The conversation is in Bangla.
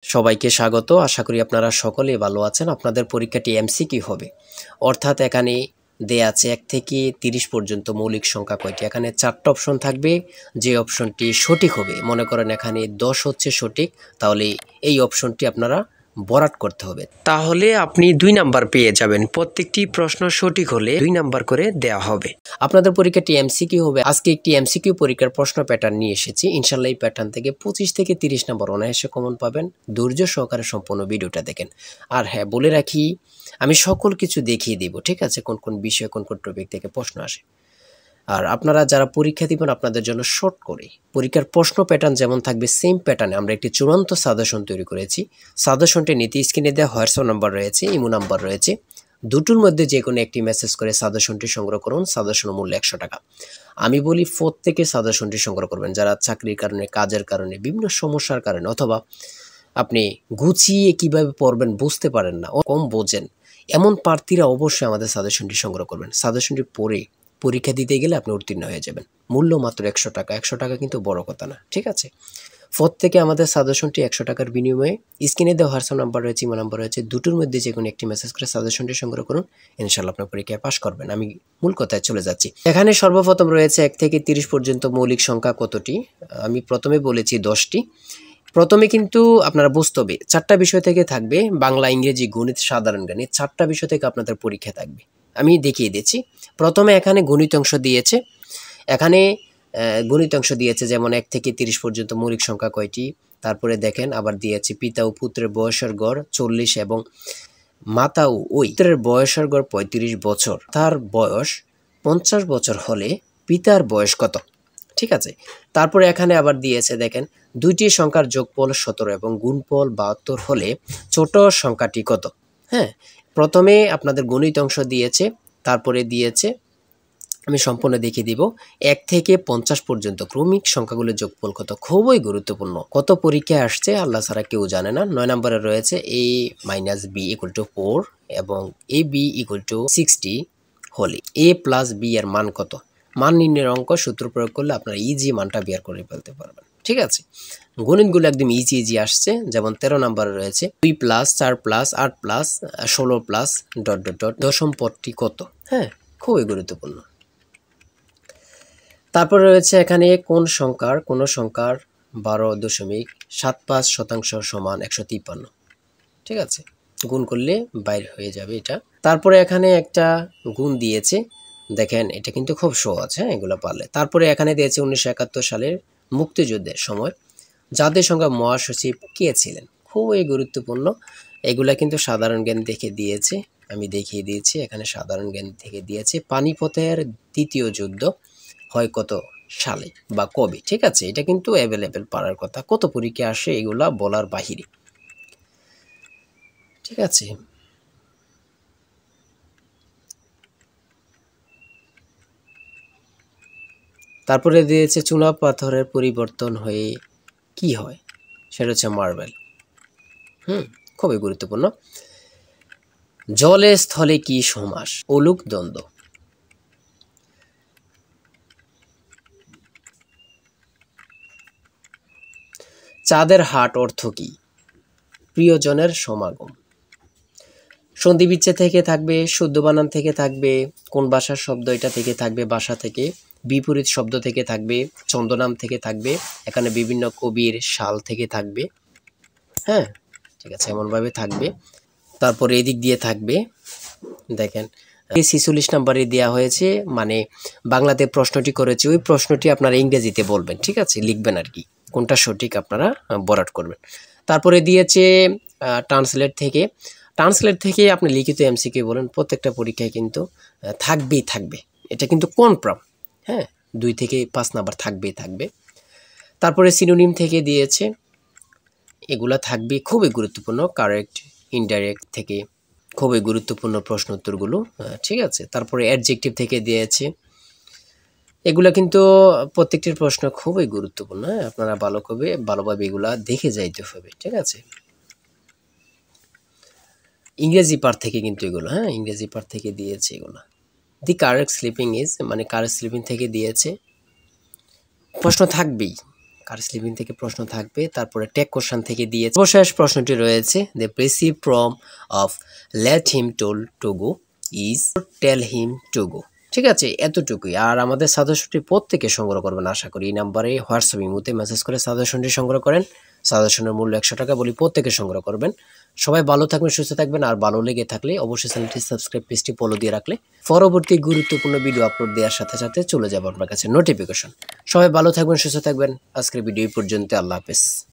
সবাইকে স্বাগত। আশা করি আপনারা সকলেই ভালো আছেন। আপনাদের পরীক্ষাটি এমসিকিউ হবে। অর্থাৎ এখানে দেয়া আছে ১ থেকে ৩০ পর্যন্ত মৌলিক সংখ্যা কয়টি? এখানে ৪ টা অপশন থাকবে। যে অপশনটি সঠিক হবে, মনে করেন এখানে ১০ হচ্ছে সঠিক, তাহলে এই অপশনটি আপনারা ভরাট করতে হবে। তাহলে আপনি ২ নাম্বার পেয়ে যাবেন। প্রত্যেকটি প্রশ্ন সঠিক হলে ২ নাম্বার করে দেওয়া হবে। আপনাদের পরীক্ষাটি এমসিকিউ হবে। আজকে একটি এমসিকিউ পরীক্ষার প্রশ্ন প্যাটার্ন নিয়ে এসেছি। ইনশাআল্লাহ এই প্যাটার্ন থেকে ২৫ থেকে ৩০ নাম্বার অনায়াসে কমন পাবেন। ধৈর্য সহকারে সম্পূর্ণ ভিডিওটা দেখেন। আর হ্যাঁ, বলে রাখি, আমি সকল কিছু দেখিয়ে দিব, ঠিক আছে? কোন কোন বিষয়, কোন কোন টপিক থেকে প্রশ্ন আসে। আর আপনারা যারা পরীক্ষা দিবেন, আপনাদের জন্য শর্ট করে পরীক্ষার প্রশ্ন প্যাটার্ন যেমন থাকবে, সেম প্যাটার্নে আমরা একটি চূড়ান্ত সাজেশন তৈরি করেছি। সাজেশনটি নিতে স্ক্রিনে দেওয়া হোয়াটসঅ্যাপ নাম্বার রয়েছে, ইমো নাম্বার রয়েছে। দুটোর মধ্যে যে কোনো একটি মেসেজ করে সাজেশনটি সংগ্রহ করুন। সাজেশনের মূল্য ১০০ টাকা। আমি বলি প্রত্যেকে সাজেশনটি সংগ্রহ করবেন, যারা চাকরির কারণে, কাজের কারণে, বিভিন্ন সমস্যার কারণে, অথবা আপনি গুছিয়ে কিভাবে পড়বেন বুঝতে পারেন না, কম বোঝেন, এমন প্রার্থীরা অবশ্যই আমাদের সাজেশনটি সংগ্রহ করবেন। সাজেশনটি পড়ে পরীক্ষা দিতে গেলে আপনি উত্তীর্ণ হয়ে যাবেন। মূল্য মাত্র ১০০ টাকা। ১০০ টাকা কিন্তু বড় কথা না, ঠিক আছে? প্রত্যেকে আমাদের সাজেশনটি ১০০ টাকার বিনিময়ে স্ক্রিনে দেওয়া হোয়াটসঅ্যাপ নাম্বার রয়েছে, ইমো নাম্বার রয়েছে, দুটোর মধ্যে যে কোনো একটি মেসেজ করে সাজেশনটি সংগ্রহ করুন। ইনশাআল্লাহ আপনার পরীক্ষায় পাস করবেন। আমি মূল কথায় চলে যাচ্ছি। এখানে সর্বপ্রথম রয়েছে ১ থেকে ৩০ পর্যন্ত মৌলিক সংখ্যা কতটি? আমি প্রথমে বলেছি ১০টি। প্রথমে কিন্তু আপনারা বুঝতে হবে, ৪টা বিষয় থেকে থাকবে। বাংলা, ইংরেজি, গণিত, সাধারণ জ্ঞান, এই ৪টা বিষয় থেকে আপনাদের পরীক্ষা থাকবে। আমি দেখিয়ে দিচ্ছি। প্রথমে এখানে গণিত অংশ দিয়েছে। এখানে গণিত অংশ দিয়েছে, যেমন ১ থেকে ৩০ পর্যন্ত মৌলিক সংখ্যা কয়টি। তারপরে দেখেন আবার দিয়েছে পিতা ও পুত্রের বয়সের গড় ৪০ এবং মাতা ও ওই পুত্রের বয়সের গড় ৩৫ বছর। তার বয়স ৫০ বছর হলে পিতার বয়স কত? ঠিক আছে। তারপরে এখানে আবার দিয়েছে, দেখেন, দুইটি সংখ্যার যোগফল ১৭ এবং গুণফল ৭২ হলে ছোট সংখ্যাটি কত? হ্যাঁ, প্রথমে আপনাদের গণিত অংশ দিয়েছে, তারপরে দিয়েছে, আমি সম্পূর্ণ দেখিয়ে দিব, ১ থেকে ৫০ পর্যন্ত ক্রমিক সংখ্যাগুলোর যোগফল কত? খুবই গুরুত্বপূর্ণ। কত পরীক্ষায় আসছে আল্লাহ ছাড়া কেউ জানে না। ৯ নম্বরে রয়েছে a - b = 4 এবং ab = 60 হলে a + b এর মান কত? মান নির্ণয়ের অঙ্ক সূত্র প্রয়োগ করলে আপনারা ইজি মানটা বের করে ফেলতে পারবেন, ঠিক আছে? গণিতগুলো একদম ইজি আসছে। যেমন ১৩ নম্বরে রয়েছে ২ + ৪ + ৮ + ১৬ + ... দশম পদটি কত? হ্যাঁ, খুবই গুরুত্বপূর্ণ। তারপরে রয়েছে এখানে কোন সংখ্যার ১২.৭৫% সমান ১৫৩। ঠিক আছে? গুণ করলে বাইর হয়ে যাবে এটা। তারপরে এখানে একটা গুণ দিয়েছে, দেখেন এটা কিন্তু খুব সহজ, হ্যাঁ, এগুলো পারলে। তারপরে এখানে দিয়েছে ১৯৭১ সালের মুক্তিযুদ্ধের সময় জাতিসংঘ মহাসচিব কে ছিলেন? খুবই গুরুত্বপূর্ণ। এগুলা কিন্তু সাধারণ জ্ঞান থেকে দিয়েছে, আমি দেখিয়ে দিয়েছি। এখানে সাধারণ জ্ঞান থেকে দিয়েছে পানিপথের দ্বিতীয় যুদ্ধ হয় কত সালে বা কবে? ঠিক আছে, এটা কিন্তু অ্যাভেলেবেল পারার কথা। কত পরীক্ষা আসে এগুলা বলার বাহিরে, ঠিক আছে? তারপরে দিয়েছে চুনা পাথরের পরিবর্তন হয়ে কি হয়? সেটা হচ্ছে মার্বেল। খুবই গুরুত্বপূর্ণ। জলে স্থলে কি সমাস? অলুক দ্বন্দ্ব। চাঁদের হাট অর্থ কি? প্রিয়জনের সমাগম। সন্ধি বিচ্ছেদ থেকে থাকবে, শুদ্ধ বানান থেকে থাকবে, কোন ভাষার শব্দ এটা থেকে থাকবে, ভাষা থেকে, বিপরীত শব্দ থেকে থাকবে, ছন্দনাম থেকে থাকবে, এখানে বিভিন্ন কবির সাল থেকে থাকবে। হ্যাঁ, ঠিক আছে, এমনভাবে থাকবে। তারপরে এদিক দিয়ে থাকবে, দেখেন ৪৬ নম্বরে দেওয়া হয়েছে, মানে বাংলাতে প্রশ্নটি করেছে, ওই প্রশ্নটি আপনারা ইংরেজিতে বলবেন, ঠিক আছে? লিখবেন আর কি, কোনটা সঠিক আপনারা ভরাট করবেন। তারপরে দিয়েছে ট্রান্সলেট থেকে। ট্রান্সলেট থেকে আপনি লিখিত এমসিকিউ বলেন, প্রত্যেকটা পরীক্ষায় কিন্তু থাকবে। এটা কিন্তু কনফার্ম, হ্যাঁ, ২ থেকে ৫ নাম্বার থাকবে। তারপরে সিনোনিম থেকে দিয়েছে, এগুলা থাকবে, খুবই গুরুত্বপূর্ণ। কারেক্ট, ইনডাইরেক্ট থেকে খুবই গুরুত্বপূর্ণ প্রশ্ন উত্তরগুলো, ঠিক আছে? তারপরে অ্যাডজেক্টিভ থেকে দিয়েছে, এগুলা কিন্তু প্রত্যেকটির প্রশ্ন খুবই গুরুত্বপূর্ণ। আপনারা ভালোভাবে এগুলা দেখে যাইতে হবে, ঠিক আছে? ইংরেজি পার্ট থেকে কিন্তু এগুলো, ইংরেজি পার্ট থেকে দিয়েছে এগুলো। দি কারেক্ট স্লিপিং ইজ, মানে কারেক্ট স্লিপিং থেকে দিয়েছে। প্রশ্ন থাকবেই, কার্স লিভিং থেকে প্রশ্ন থাকবে, তারপরে টেক কোশ্চেন থেকে দিয়েছে। সর্বশেষ প্রশ্নটি রয়েছে, the precise form of let him to go is tell him to go. ঠিক আছে, এতটুকুই। আর আমাদের সাজেশনটি প্রত্যেকে সংগ্রহ করবেন আশা করি। এই নাম্বারে হোয়াটসঅ্যাপ ইমোতে মেসেজ করে সাজেশনটি সংগ্রহ করেন। সাজেশনের মূল্য 100 টাকা, বলি প্রত্যেকে সংগ্রহ করবেন। সবাই ভালো থাকবেন, সুস্থ থাকবেন। আর ভালো লেগে থাকলে অবশ্যই চ্যানেলটি সাবস্ক্রাইব, পেজটি ফলো দিয়ে রাখলে পরবর্তী গুরুত্বপূর্ণ ভিডিও আপলোড দেওয়ার সাথে সাথে চলে যাবে আপনার কাছে নোটিফিকেশন। সবাই ভালো থাকবেন, সুস্থ থাকবেন। আজকের ভিডিও এই পর্যন্ত। আল্লাহ হাফেজ।